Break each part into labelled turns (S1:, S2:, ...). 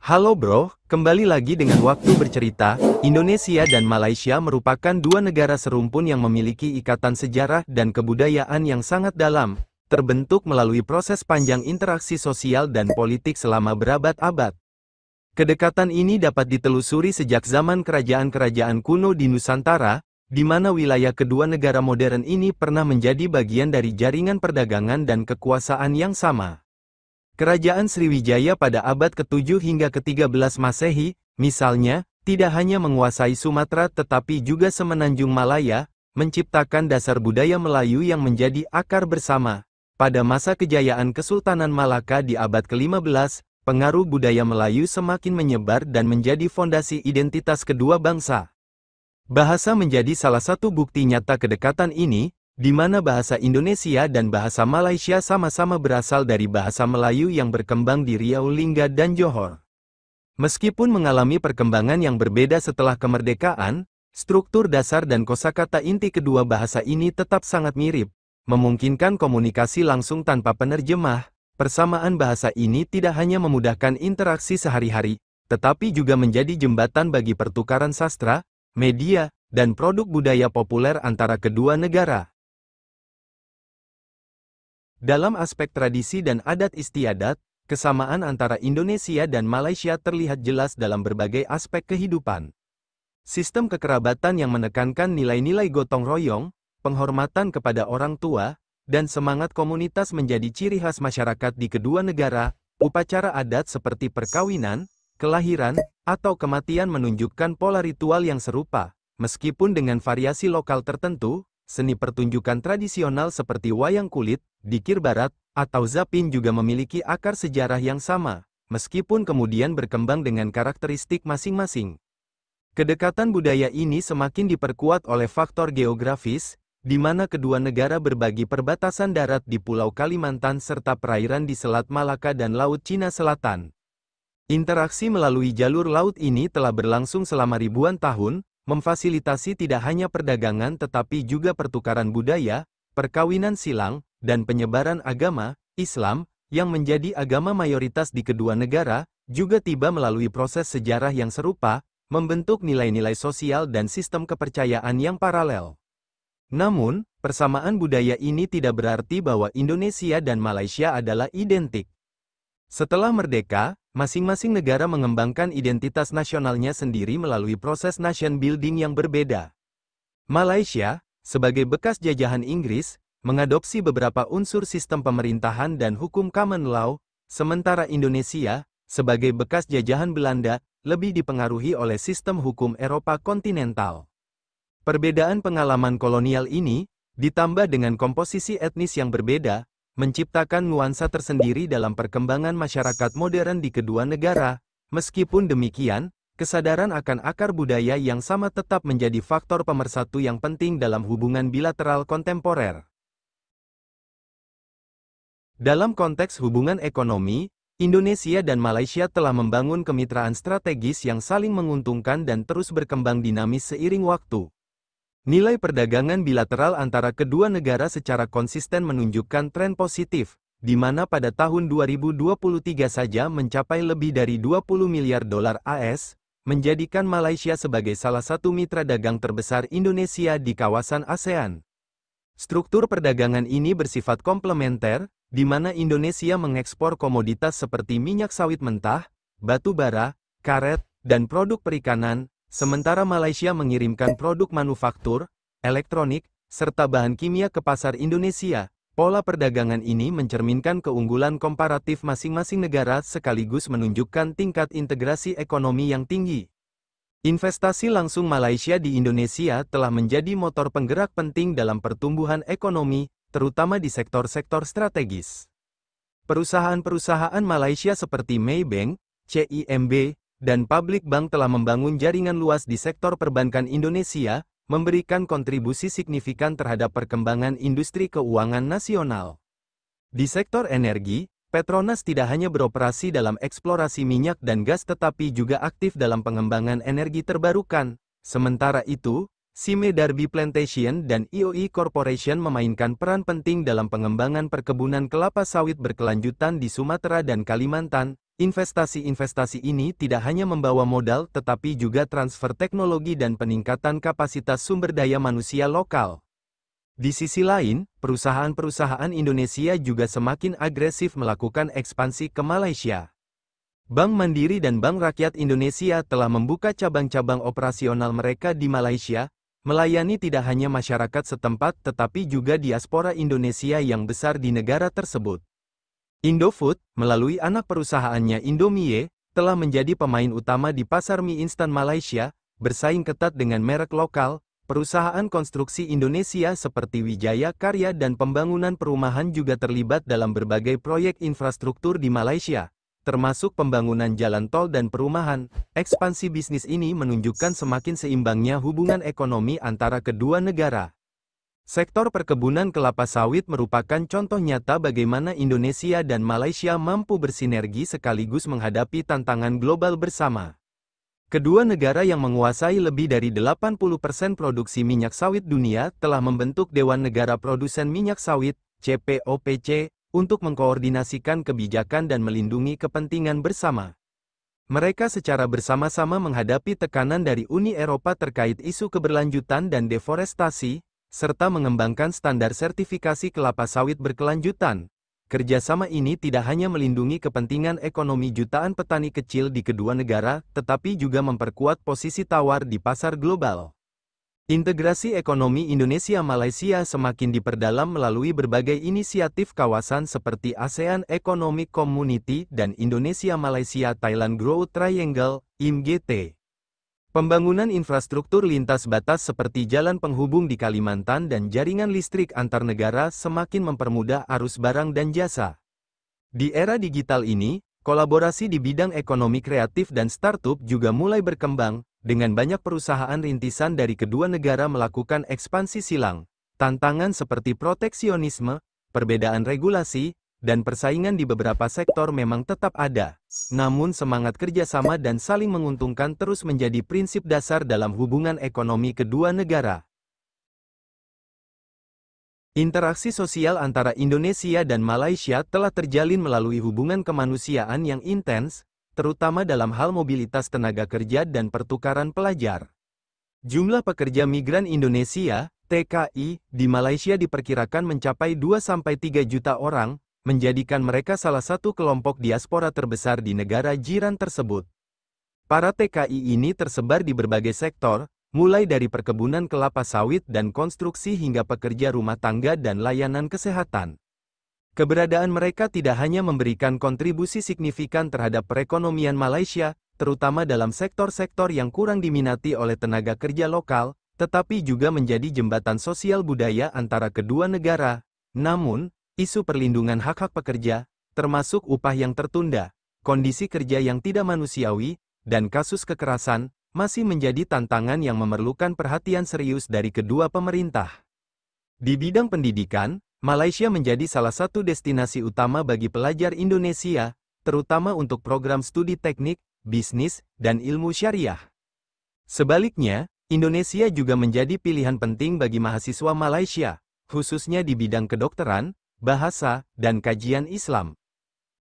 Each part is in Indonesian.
S1: Halo bro, kembali lagi dengan waktu bercerita. Indonesia dan Malaysia merupakan dua negara serumpun yang memiliki ikatan sejarah dan kebudayaan yang sangat dalam, terbentuk melalui proses panjang interaksi sosial dan politik selama berabad-abad. Kedekatan ini dapat ditelusuri sejak zaman kerajaan-kerajaan kuno di Nusantara, di mana wilayah kedua negara modern ini pernah menjadi bagian dari jaringan perdagangan dan kekuasaan yang sama. Kerajaan Sriwijaya pada abad ke-7 hingga ke-13 Masehi, misalnya, tidak hanya menguasai Sumatera tetapi juga semenanjung Malaya, menciptakan dasar budaya Melayu yang menjadi akar bersama. Pada masa kejayaan Kesultanan Malaka di abad ke-15, pengaruh budaya Melayu semakin menyebar dan menjadi fondasi identitas kedua bangsa. Bahasa menjadi salah satu bukti nyata kedekatan ini, di mana bahasa Indonesia dan bahasa Malaysia sama-sama berasal dari bahasa Melayu yang berkembang di Riau, Lingga dan Johor. Meskipun mengalami perkembangan yang berbeda setelah kemerdekaan, struktur dasar dan kosakata inti kedua bahasa ini tetap sangat mirip, memungkinkan komunikasi langsung tanpa penerjemah. Persamaan bahasa ini tidak hanya memudahkan interaksi sehari-hari, tetapi juga menjadi jembatan bagi pertukaran sastra, media, dan produk budaya populer antara kedua negara. Dalam aspek tradisi dan adat istiadat, kesamaan antara Indonesia dan Malaysia terlihat jelas dalam berbagai aspek kehidupan. Sistem kekerabatan yang menekankan nilai-nilai gotong royong, penghormatan kepada orang tua, dan semangat komunitas menjadi ciri khas masyarakat di kedua negara. Upacara adat seperti perkawinan, kelahiran, atau kematian menunjukkan pola ritual yang serupa, meskipun dengan variasi lokal tertentu. Seni pertunjukan tradisional seperti wayang kulit, dikir barat, atau zapin juga memiliki akar sejarah yang sama, meskipun kemudian berkembang dengan karakteristik masing-masing. Kedekatan budaya ini semakin diperkuat oleh faktor geografis, di mana kedua negara berbagi perbatasan darat di Pulau Kalimantan serta perairan di Selat Malaka dan Laut Cina Selatan. Interaksi melalui jalur laut ini telah berlangsung selama ribuan tahun, memfasilitasi tidak hanya perdagangan tetapi juga pertukaran budaya, perkawinan silang, dan penyebaran agama, Islam, yang menjadi agama mayoritas di kedua negara, juga tiba melalui proses sejarah yang serupa, membentuk nilai-nilai sosial dan sistem kepercayaan yang paralel. Namun, persamaan budaya ini tidak berarti bahwa Indonesia dan Malaysia adalah identik. Setelah merdeka, masing-masing negara mengembangkan identitas nasionalnya sendiri melalui proses nation building yang berbeda. Malaysia, sebagai bekas jajahan Inggris, mengadopsi beberapa unsur sistem pemerintahan dan hukum common law, sementara Indonesia, sebagai bekas jajahan Belanda, lebih dipengaruhi oleh sistem hukum Eropa kontinental. Perbedaan pengalaman kolonial ini, ditambah dengan komposisi etnis yang berbeda, menciptakan nuansa tersendiri dalam perkembangan masyarakat modern di kedua negara. Meskipun demikian, kesadaran akan akar budaya yang sama tetap menjadi faktor pemersatu yang penting dalam hubungan bilateral kontemporer. Dalam konteks hubungan ekonomi, Indonesia dan Malaysia telah membangun kemitraan strategis yang saling menguntungkan dan terus berkembang dinamis seiring waktu. Nilai perdagangan bilateral antara kedua negara secara konsisten menunjukkan tren positif, di mana pada tahun 2023 saja mencapai lebih dari 20 miliar dolar AS, menjadikan Malaysia sebagai salah satu mitra dagang terbesar Indonesia di kawasan ASEAN. Struktur perdagangan ini bersifat komplementer, di mana Indonesia mengekspor komoditas seperti minyak sawit mentah, batu bara, karet, dan produk perikanan, sementara Malaysia mengirimkan produk manufaktur, elektronik, serta bahan kimia ke pasar Indonesia. Pola perdagangan ini mencerminkan keunggulan komparatif masing-masing negara sekaligus menunjukkan tingkat integrasi ekonomi yang tinggi. Investasi langsung Malaysia di Indonesia telah menjadi motor penggerak penting dalam pertumbuhan ekonomi, terutama di sektor-sektor strategis. Perusahaan-perusahaan Malaysia seperti Maybank, CIMB, dan Public Bank telah membangun jaringan luas di sektor perbankan Indonesia, memberikan kontribusi signifikan terhadap perkembangan industri keuangan nasional. Di sektor energi, Petronas tidak hanya beroperasi dalam eksplorasi minyak dan gas tetapi juga aktif dalam pengembangan energi terbarukan. Sementara itu, Sime Darby Plantation dan IOI Corporation memainkan peran penting dalam pengembangan perkebunan kelapa sawit berkelanjutan di Sumatera dan Kalimantan, Investasi-investasi ini tidak hanya membawa modal tetapi juga transfer teknologi dan peningkatan kapasitas sumber daya manusia lokal. Di sisi lain, perusahaan-perusahaan Indonesia juga semakin agresif melakukan ekspansi ke Malaysia. Bank Mandiri dan Bank Rakyat Indonesia telah membuka cabang-cabang operasional mereka di Malaysia, melayani tidak hanya masyarakat setempat tetapi juga diaspora Indonesia yang besar di negara tersebut. Indofood, melalui anak perusahaannya Indomie, telah menjadi pemain utama di pasar mie instan Malaysia, bersaing ketat dengan merek lokal. Perusahaan konstruksi Indonesia seperti Wijaya Karya dan pembangunan perumahan juga terlibat dalam berbagai proyek infrastruktur di Malaysia, termasuk pembangunan jalan tol dan perumahan. Ekspansi bisnis ini menunjukkan semakin seimbangnya hubungan ekonomi antara kedua negara. Sektor perkebunan kelapa sawit merupakan contoh nyata bagaimana Indonesia dan Malaysia mampu bersinergi sekaligus menghadapi tantangan global bersama. Kedua negara yang menguasai lebih dari 80% produksi minyak sawit dunia telah membentuk Dewan Negara Produsen Minyak Sawit, CPOPC, untuk mengkoordinasikan kebijakan dan melindungi kepentingan bersama. Mereka secara bersama-sama menghadapi tekanan dari Uni Eropa terkait isu keberlanjutan dan deforestasi, serta mengembangkan standar sertifikasi kelapa sawit berkelanjutan. Kerjasama ini tidak hanya melindungi kepentingan ekonomi jutaan petani kecil di kedua negara, tetapi juga memperkuat posisi tawar di pasar global. Integrasi ekonomi Indonesia-Malaysia semakin diperdalam melalui berbagai inisiatif kawasan seperti ASEAN Economic Community dan Indonesia-Malaysia-Thailand Growth Triangle, IMGT. Pembangunan infrastruktur lintas batas seperti jalan penghubung di Kalimantan dan jaringan listrik antar negara semakin mempermudah arus barang dan jasa. Di era digital ini, kolaborasi di bidang ekonomi kreatif dan startup juga mulai berkembang, dengan banyak perusahaan rintisan dari kedua negara melakukan ekspansi silang. Tantangan seperti proteksionisme, perbedaan regulasi, dan persaingan di beberapa sektor memang tetap ada. Namun semangat kerjasama dan saling menguntungkan terus menjadi prinsip dasar dalam hubungan ekonomi kedua negara. Interaksi sosial antara Indonesia dan Malaysia telah terjalin melalui hubungan kemanusiaan yang intens, terutama dalam hal mobilitas tenaga kerja dan pertukaran pelajar. Jumlah pekerja migran Indonesia, TKI, di Malaysia diperkirakan mencapai 2-3 juta orang, menjadikan mereka salah satu kelompok diaspora terbesar di negara jiran tersebut. Para TKI ini tersebar di berbagai sektor, mulai dari perkebunan kelapa sawit dan konstruksi hingga pekerja rumah tangga dan layanan kesehatan. Keberadaan mereka tidak hanya memberikan kontribusi signifikan terhadap perekonomian Malaysia, terutama dalam sektor-sektor yang kurang diminati oleh tenaga kerja lokal, tetapi juga menjadi jembatan sosial budaya antara kedua negara. Namun, isu perlindungan hak-hak pekerja, termasuk upah yang tertunda, kondisi kerja yang tidak manusiawi, dan kasus kekerasan, masih menjadi tantangan yang memerlukan perhatian serius dari kedua pemerintah. Di bidang pendidikan, Malaysia menjadi salah satu destinasi utama bagi pelajar Indonesia, terutama untuk program studi teknik, bisnis, dan ilmu syariah. Sebaliknya, Indonesia juga menjadi pilihan penting bagi mahasiswa Malaysia, khususnya di bidang kedokteran, bahasa, dan kajian Islam.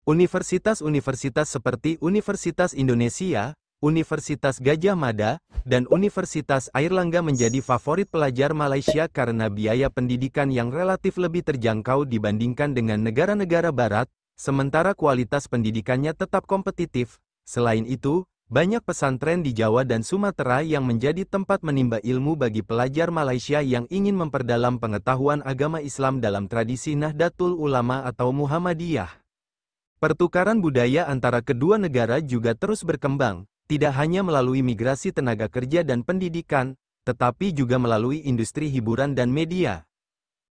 S1: Universitas-universitas seperti Universitas Indonesia, Universitas Gadjah Mada, dan Universitas Airlangga menjadi favorit pelajar Malaysia karena biaya pendidikan yang relatif lebih terjangkau dibandingkan dengan negara-negara barat, sementara kualitas pendidikannya tetap kompetitif. Selain itu, banyak pesantren di Jawa dan Sumatera yang menjadi tempat menimba ilmu bagi pelajar Malaysia yang ingin memperdalam pengetahuan agama Islam dalam tradisi Nahdlatul Ulama atau Muhammadiyah. Pertukaran budaya antara kedua negara juga terus berkembang, tidak hanya melalui migrasi tenaga kerja dan pendidikan, tetapi juga melalui industri hiburan dan media.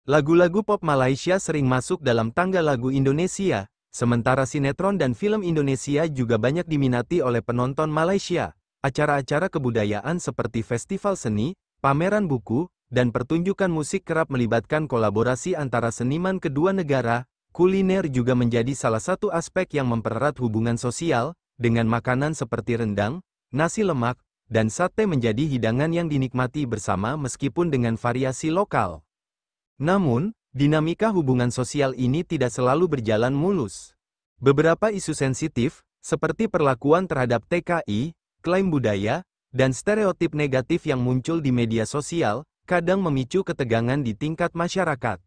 S1: Lagu-lagu pop Malaysia sering masuk dalam tangga lagu Indonesia, sementara sinetron dan film Indonesia juga banyak diminati oleh penonton Malaysia. Acara-acara kebudayaan seperti festival seni, pameran buku, dan pertunjukan musik kerap melibatkan kolaborasi antara seniman kedua negara. Kuliner juga menjadi salah satu aspek yang mempererat hubungan sosial, dengan makanan seperti rendang, nasi lemak, dan sate menjadi hidangan yang dinikmati bersama meskipun dengan variasi lokal. Namun, dinamika hubungan sosial ini tidak selalu berjalan mulus. Beberapa isu sensitif, seperti perlakuan terhadap TKI, klaim budaya, dan stereotip negatif yang muncul di media sosial, kadang memicu ketegangan di tingkat masyarakat.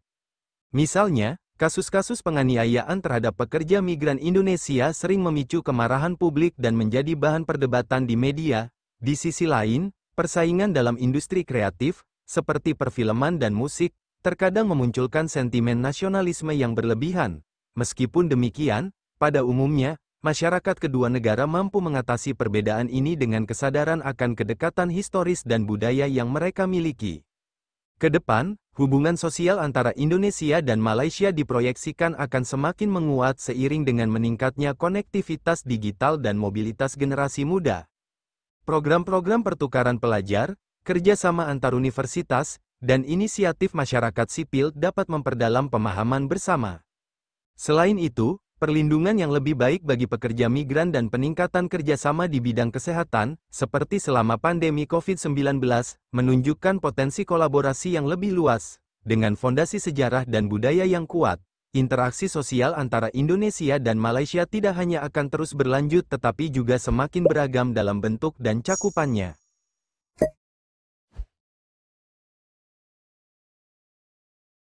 S1: Misalnya, kasus-kasus penganiayaan terhadap pekerja migran Indonesia sering memicu kemarahan publik dan menjadi bahan perdebatan di media. Di sisi lain, persaingan dalam industri kreatif, seperti perfilman dan musik, terkadang memunculkan sentimen nasionalisme yang berlebihan. Meskipun demikian, pada umumnya, masyarakat kedua negara mampu mengatasi perbedaan ini dengan kesadaran akan kedekatan historis dan budaya yang mereka miliki. Ke depan, hubungan sosial antara Indonesia dan Malaysia diproyeksikan akan semakin menguat seiring dengan meningkatnya konektivitas digital dan mobilitas generasi muda. Program-program pertukaran pelajar, kerjasama antar universitas, dan inisiatif masyarakat sipil dapat memperdalam pemahaman bersama. Selain itu, perlindungan yang lebih baik bagi pekerja migran dan peningkatan kerjasama di bidang kesehatan, seperti selama pandemi COVID-19, menunjukkan potensi kolaborasi yang lebih luas. Dengan fondasi sejarah dan budaya yang kuat, interaksi sosial antara Indonesia dan Malaysia tidak hanya akan terus berlanjut tetapi juga semakin beragam dalam bentuk dan cakupannya.